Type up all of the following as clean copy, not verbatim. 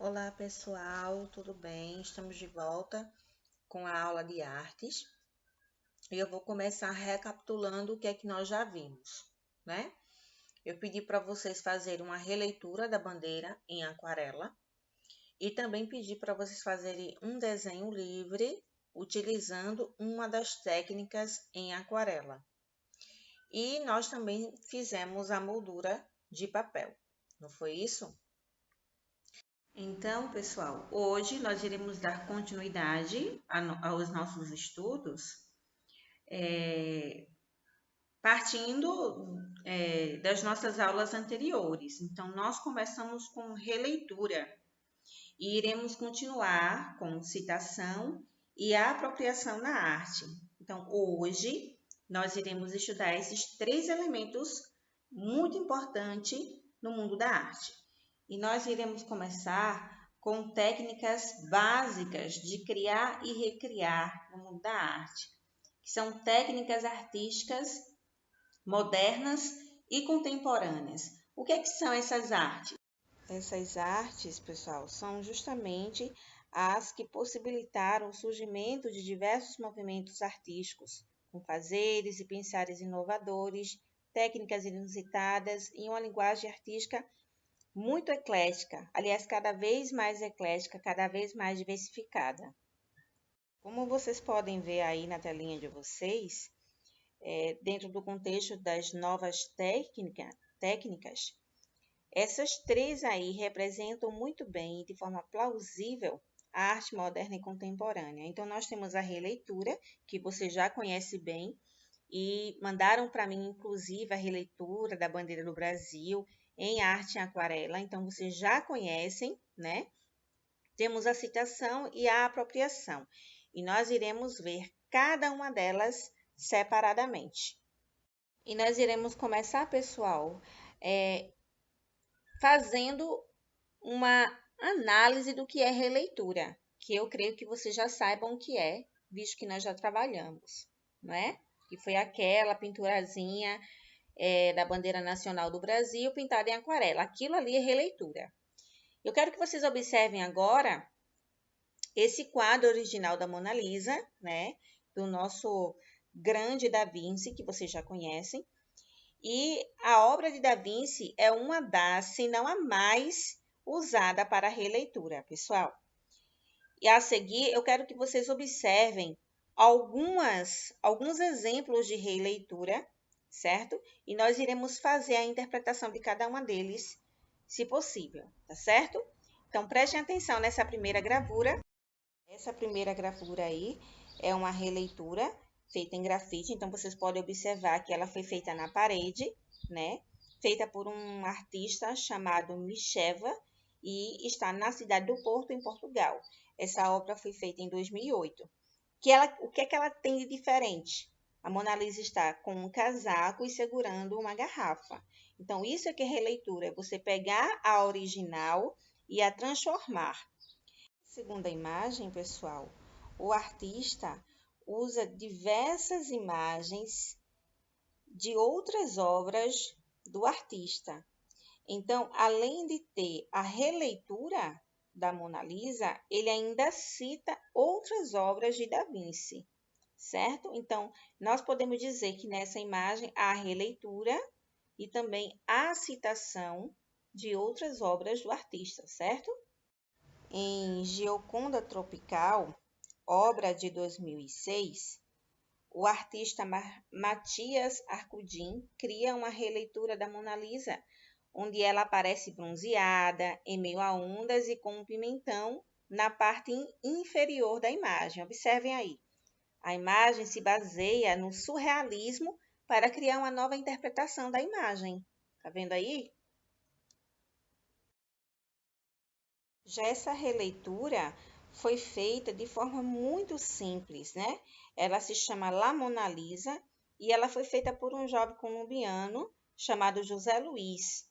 Olá pessoal, tudo bem? Estamos de volta com a aula de artes e eu vou começar recapitulando o que é que nós já vimos, né? Eu pedi para vocês fazerem uma releitura da bandeira em aquarela e também pedi para vocês fazerem um desenho livre utilizando uma das técnicas em aquarela. E nós também fizemos a moldura de papel, não foi isso? Então, pessoal, hoje nós iremos dar continuidade aos nossos estudos, partindo das nossas aulas anteriores. Então, nós começamos com releitura e iremos continuar com citação e apropriação na arte. Então, hoje nós iremos estudar esses três elementos muito importantes no mundo da arte. E nós iremos começar com técnicas básicas de criar e recriar no mundo da arte, que são técnicas artísticas modernas e contemporâneas. O que são essas artes? Essas artes, pessoal, são justamente as que possibilitaram o surgimento de diversos movimentos artísticos, com fazeres e pensares inovadores, técnicas inusitadas e uma linguagem artística muito eclética, aliás, cada vez mais eclética, cada vez mais diversificada. Como vocês podem ver aí na telinha de vocês, dentro do contexto das novas técnicas, essas três aí representam muito bem e de forma plausível a arte moderna e contemporânea. Então, nós temos a releitura, que você já conhece bem, e mandaram para mim, inclusive, a releitura da bandeira do Brasil em arte em aquarela. Então, vocês já conhecem, né? Temos a citação e a apropriação. E nós iremos ver cada uma delas separadamente. E nós iremos começar, pessoal, fazendo uma análise do que é releitura, que eu creio que vocês já saibam o que é, visto que nós já trabalhamos, não é? Que foi aquela pinturazinha da bandeira nacional do Brasil pintada em aquarela. Aquilo ali é releitura. Eu quero que vocês observem agora esse quadro original da Mona Lisa, né? Do nosso grande Da Vinci, que vocês já conhecem. E a obra de Da Vinci é uma das, se não a mais usada para releitura, pessoal. E a seguir, eu quero que vocês observem alguns exemplos de releitura, certo? E nós iremos fazer a interpretação de cada uma deles, se possível, tá certo? Então, prestem atenção nessa primeira gravura. Essa primeira gravura aí é uma releitura feita em grafite, então vocês podem observar que ela foi feita na parede, né? Feita por um artista chamado Micheva e está na cidade do Porto, em Portugal. Essa obra foi feita em 2008. O que é que ela tem de diferente? A Mona Lisa está com um casaco e segurando uma garrafa. Então, isso é que é releitura, é você pegar a original e a transformar. Segunda imagem, pessoal, o artista usa diversas imagens de outras obras do artista. Então, além de ter a releitura da Mona Lisa, ele ainda cita outras obras de Da Vinci, certo? Então, nós podemos dizer que nessa imagem há a releitura e também a citação de outras obras do artista, certo? Em Gioconda Tropical, obra de 2006, o artista Matias Arcudin cria uma releitura da Mona Lisa, onde ela aparece bronzeada, em meio a ondas e com um pimentão na parte inferior da imagem. Observem aí. A imagem se baseia no surrealismo para criar uma nova interpretação da imagem. Tá vendo aí? Já essa releitura foi feita de forma muito simples, né? Ela se chama La Mona Lisa e ela foi feita por um jovem colombiano chamado José Luiz.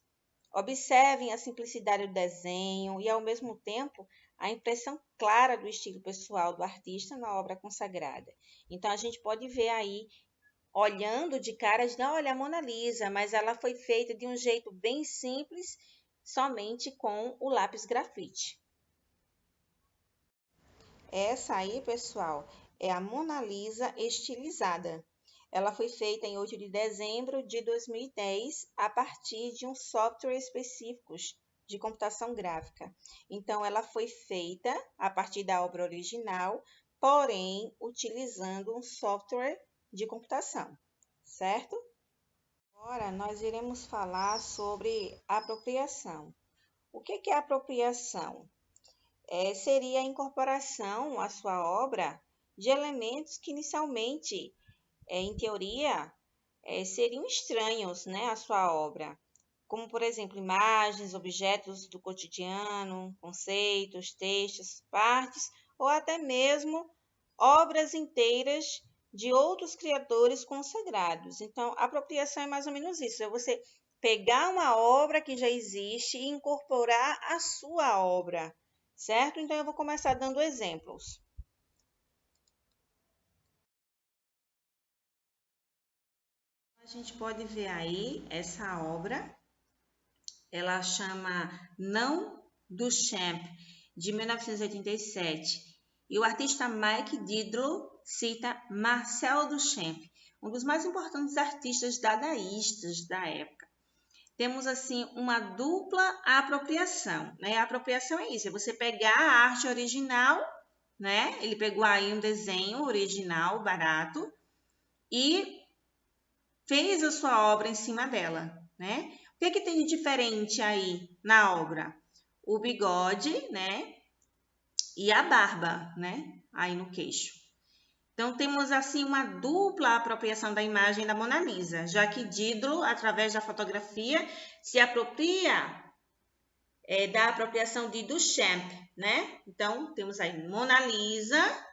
Observem a simplicidade do desenho e, ao mesmo tempo, a impressão clara do estilo pessoal do artista na obra consagrada. Então, a gente pode ver aí, olhando de cara, olha a Mona Lisa, mas ela foi feita de um jeito bem simples, somente com o lápis grafite. essa aí, pessoal, é a Mona Lisa estilizada. Ela foi feita em 8 de dezembro de 2010 a partir de um software específico de computação gráfica. Então, ela foi feita a partir da obra original, porém, utilizando um software de computação, certo? Agora, nós iremos falar sobre apropriação. O que é apropriação? Seria a incorporação à sua obra de elementos que inicialmente, em teoria, seriam estranhos, né, à sua obra, como, por exemplo, imagens, objetos do cotidiano, conceitos, textos, partes, ou até mesmo obras inteiras de outros criadores consagrados. Então, a apropriação é mais ou menos isso, é você pegar uma obra que já existe e incorporar a sua obra, certo? Então, eu vou começar dando exemplos. A gente pode ver aí essa obra, ela chama Não Duchamp, de 1987. E o artista Mike Diderot cita Marcel Duchamp, um dos mais importantes artistas dadaístas da época. Temos, assim, uma dupla apropriação, né? A apropriação é isso, é você pegar a arte original, né? Ele pegou aí um desenho original, barato, e fez a sua obra em cima dela, né? O que tem de diferente aí na obra? O bigode, né? E a barba, né? Aí no queixo. Então, temos assim uma dupla apropriação da imagem da Mona Lisa, já que Diderot, através da fotografia, se apropria da apropriação de Duchamp, né? Então, temos aí Mona Lisa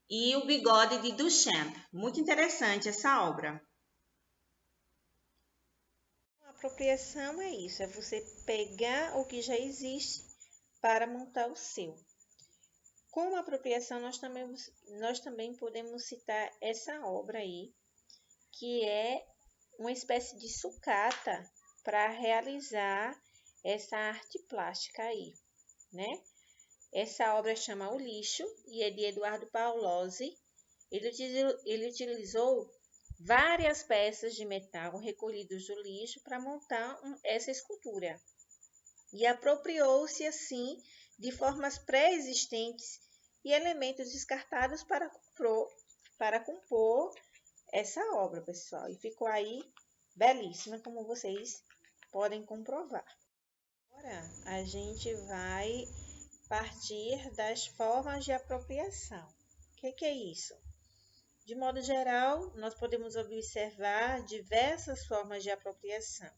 e o bigode de Duchamp. Muito interessante essa obra. Apropriação é isso, é você pegar o que já existe para montar o seu. Como apropriação, nós também podemos citar essa obra aí, que é uma espécie de sucata para realizar essa arte plástica aí, né? Essa obra chama O Lixo e é de Eduardo Paolozzi. Ele utilizou várias peças de metal recolhidas do lixo para montar essa escultura. E apropriou-se, assim, de formas pré-existentes e elementos descartados para compor essa obra, pessoal. E ficou aí belíssima, como vocês podem comprovar. Agora, a gente vai partir das formas de apropriação. O que é isso? De modo geral, nós podemos observar diversas formas de apropriação.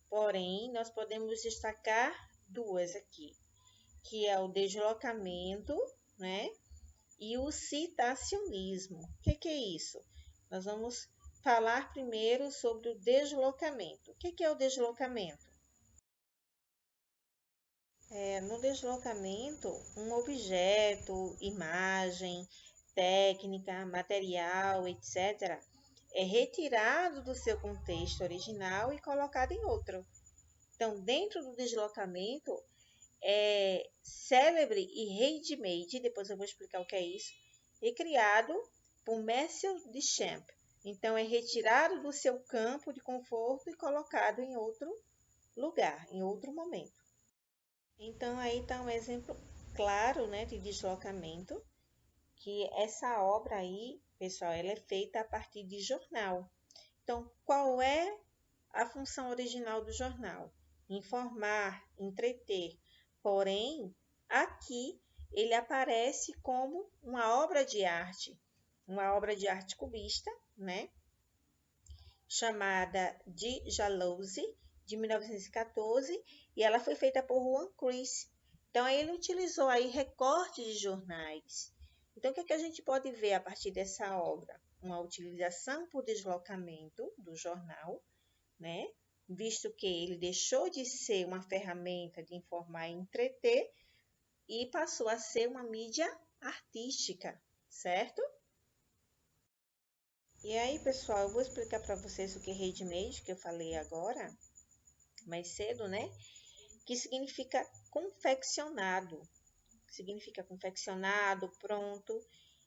Porém, nós podemos destacar duas aqui, que é o deslocamento, né? E o citacionismo. O que é isso? Nós vamos falar primeiro sobre o deslocamento. O que é o deslocamento? No deslocamento, um objeto, imagem, técnica, material, etc., é retirado do seu contexto original e colocado em outro. Então, dentro do deslocamento, é célebre e handmade, depois eu vou explicar o que é isso, e criado por Marcel Duchamp. Então, é retirado do seu campo de conforto e colocado em outro lugar, em outro momento. Então, aí está um exemplo claro, né, de deslocamento, que essa obra aí, pessoal, ela é feita a partir de jornal. Então, qual é a função original do jornal? Informar, entreter. Porém, aqui ele aparece como uma obra de arte cubista, né? Chamada de Jalouse, de 1914, e ela foi feita por Juan Cris. Então, ele utilizou aí recortes de jornais. Então, o que a gente pode ver a partir dessa obra? Uma utilização por deslocamento do jornal, né? Visto que ele deixou de ser uma ferramenta de informar e entreter e passou a ser uma mídia artística, certo? E aí, pessoal, eu vou explicar para vocês o que é handmade, que eu falei agora, mais cedo, né? Que significa confeccionado. significa confeccionado, pronto,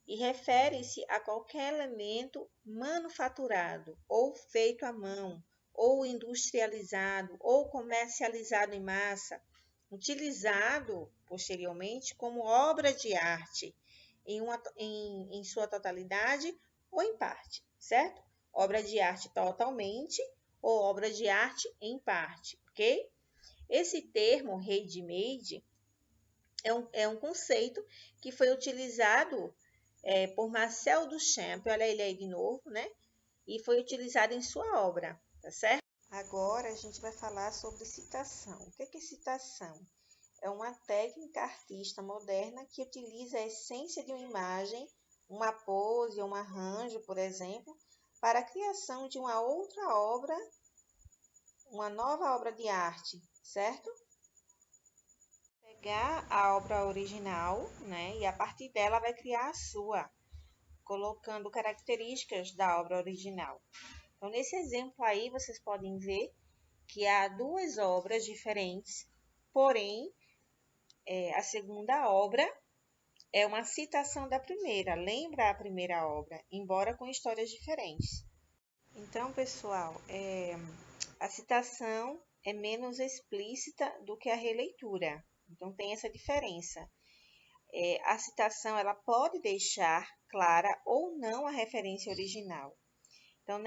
e refere-se a qualquer elemento manufaturado, ou feito à mão, ou industrializado, ou comercializado em massa, utilizado posteriormente como obra de arte, em sua totalidade ou em parte, certo? Obra de arte totalmente ou obra de arte em parte, ok? Esse termo ready-made é um conceito que foi utilizado por Marcel Duchamp, olha ele aí de novo, né? E foi utilizado em sua obra, tá certo? Agora a gente vai falar sobre citação. O que é citação? É uma técnica artista moderna que utiliza a essência de uma imagem, uma pose ou um arranjo, por exemplo, para a criação de uma outra obra, uma nova obra de arte, certo? Pegar a obra original, né, e a partir dela vai criar a sua, colocando características da obra original. Então, nesse exemplo aí, vocês podem ver que há duas obras diferentes, porém, a segunda obra é uma citação da primeira, lembra a primeira obra, embora com histórias diferentes. Então, pessoal, a citação é menos explícita do que a releitura. Então, tem essa diferença. A citação ela pode deixar clara ou não a referência original. Então,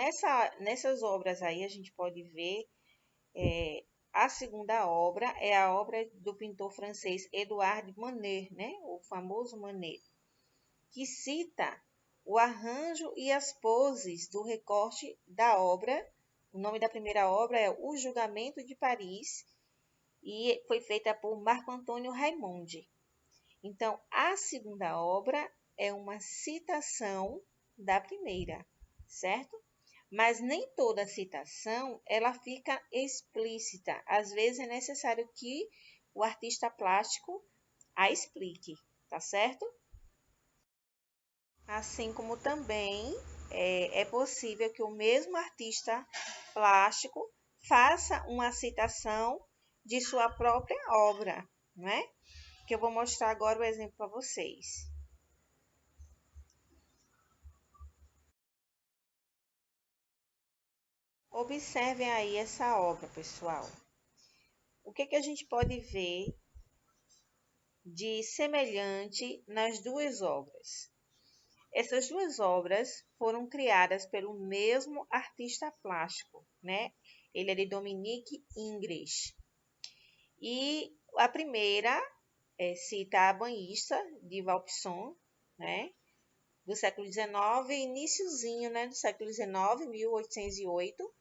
nessas obras aí, a gente pode ver a segunda obra é a obra do pintor francês Edouard Manet, né? O famoso Manet, que cita o arranjo e as poses do recorte da obra. O nome da primeira obra é O Julgamento de Paris e foi feita por Marco Antônio Raimondi. Então, a segunda obra é uma citação da primeira, certo? Mas nem toda citação ela fica explícita. Às vezes é necessário que o artista plástico a explique, tá certo? Assim como também é possível que o mesmo artista plástico faça uma citação de sua própria obra, né? Que eu vou mostrar agora o exemplo para vocês. Observem aí essa obra, pessoal. O que a gente pode ver de semelhante nas duas obras? Essas duas obras foram criadas pelo mesmo artista plástico, né? Ele é de Dominique Ingres. E a primeira cita a banhista de Vauxhall, né? Do século XIX, iniciozinho, né? Do século XIX, 1808.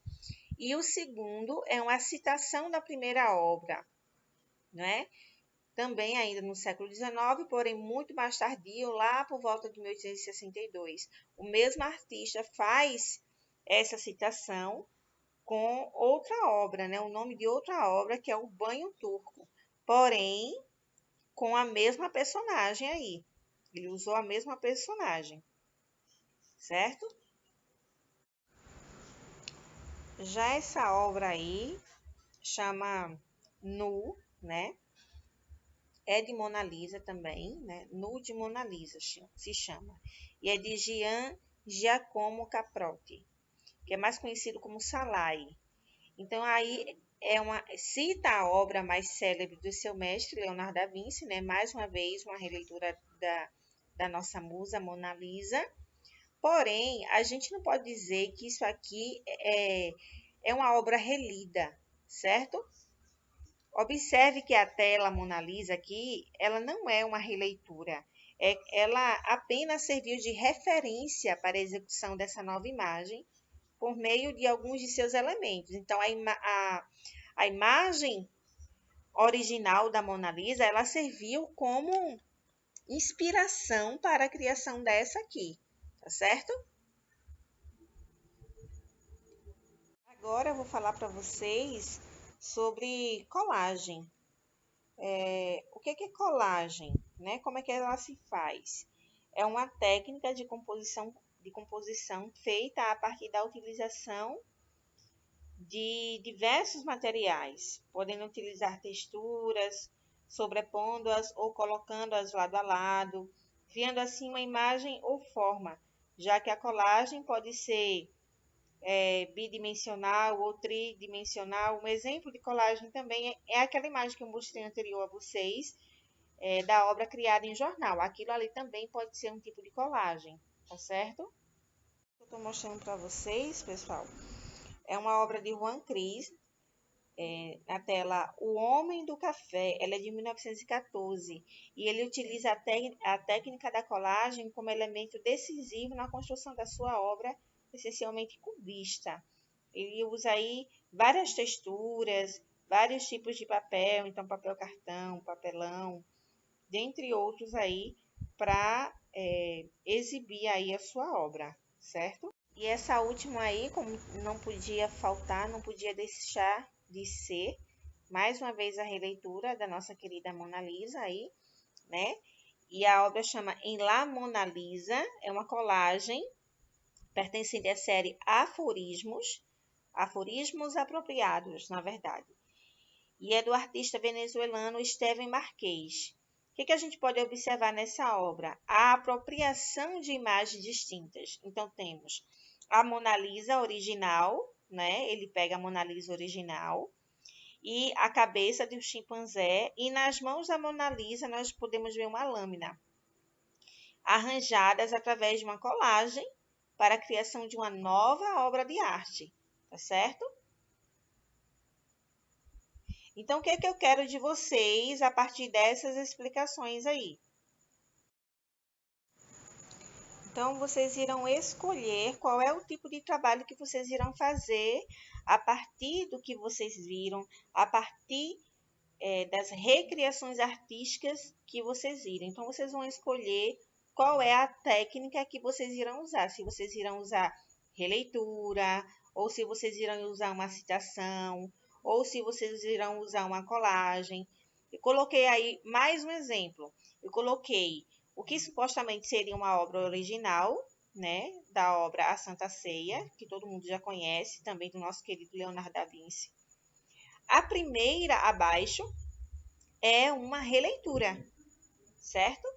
E o segundo é uma citação da primeira obra, né? Também ainda no século XIX, porém muito mais tardio, lá por volta de 1862. O mesmo artista faz essa citação com outra obra, né? O nome de outra obra que é o Banho Turco, porém com a mesma personagem aí. Ele usou a mesma personagem, certo? Já essa obra aí chama Nu, né? É de Mona Lisa também, né? Nu de Mona Lisa se chama. E é de Gian Giacomo Caprotti, que é mais conhecido como Salai. Então, aí cita a obra mais célebre do seu mestre, Leonardo da Vinci, né? Mais uma vez, uma releitura da nossa musa Mona Lisa. Porém, a gente não pode dizer que isso aqui é uma obra relida, certo? Observe que a tela Mona Lisa aqui, ela não é uma releitura. Ela apenas serviu de referência para a execução dessa nova imagem por meio de alguns de seus elementos. Então, a imagem original da Mona Lisa, ela serviu como inspiração para a criação dessa aqui, tá certo? Agora eu vou falar para vocês sobre colagem. O que é colagem? Né? Como é que ela se faz? É uma técnica de composição feita a partir da utilização de diversos materiais, podendo utilizar texturas, sobrepondo-as ou colocando-as lado a lado, criando assim uma imagem ou forma, já que a colagem pode ser bidimensional ou tridimensional. Um exemplo de colagem também é aquela imagem que eu mostrei anterior a vocês, da obra criada em jornal. Aquilo ali também pode ser um tipo de colagem, tá certo? Eu estou mostrando para vocês, pessoal, é uma obra de Juan Cris, na tela O Homem do Café. Ela é de 1914 e ele utiliza a técnica da colagem como elemento decisivo na construção da sua obra, essencialmente cubista. Ele usa aí várias texturas, vários tipos de papel, então papel cartão, papelão, dentre outros aí, para exibir aí a sua obra, certo? E essa última aí, como não podia faltar, não podia deixar de ser, mais uma vez a releitura da nossa querida Mona Lisa aí, né? E a obra chama Em La Mona Lisa, é uma colagem pertencente à série Aforismos, aforismos apropriados, na verdade. E é do artista venezuelano Steven Marquez. O que a gente pode observar nessa obra? A apropriação de imagens distintas. Então, temos a Mona Lisa original, né? Ele pega a Mona Lisa original e a cabeça de um chimpanzé, e nas mãos da Mona Lisa nós podemos ver uma lâmina, arranjadas através de uma colagem para a criação de uma nova obra de arte, tá certo? Então, o que eu quero de vocês a partir dessas explicações aí? Então, vocês irão escolher qual é o tipo de trabalho que vocês irão fazer a partir do que vocês viram, a partir das recriações artísticas que vocês viram. Então, vocês vão escolher qual é a técnica que vocês irão usar. Se vocês irão usar releitura, ou se vocês irão usar uma citação, ou se vocês irão usar uma colagem. Eu coloquei aí mais um exemplo. Eu coloquei o que supostamente seria uma obra original, né, da obra A Santa Ceia, que todo mundo já conhece, também do nosso querido Leonardo da Vinci. A primeira abaixo é uma releitura, certo?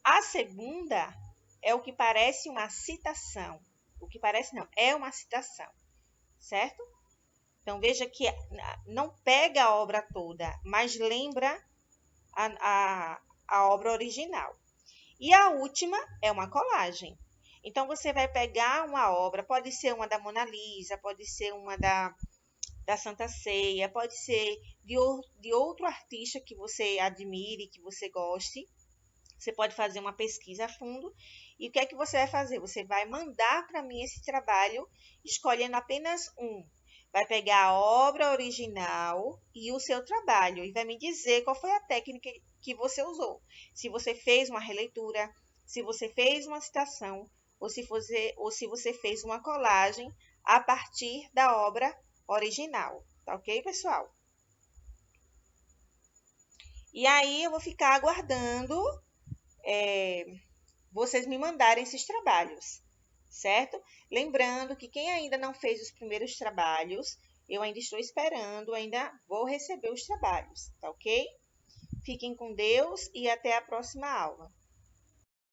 A segunda é o que parece uma citação. O que parece não, é uma citação, certo? Então, veja que não pega a obra toda, mas lembra a obra original. E a última é uma colagem. Então, você vai pegar uma obra, pode ser uma da Mona Lisa, pode ser uma da Santa Ceia, pode ser de outro artista que você admire, que você goste. Você pode fazer uma pesquisa a fundo. E o que é que você vai fazer? Você vai mandar para mim esse trabalho, escolhendo apenas um. Vai pegar a obra original e o seu trabalho e vai me dizer qual foi a técnica que você usou. Se você fez uma releitura, se você fez uma citação, ou se você fez uma colagem a partir da obra original. Tá ok, pessoal? E aí eu vou ficar aguardando vocês me mandarem esses trabalhos, certo? Lembrando que quem ainda não fez os primeiros trabalhos, eu ainda estou esperando, ainda vou receber os trabalhos, tá ok? Fiquem com Deus e até a próxima aula.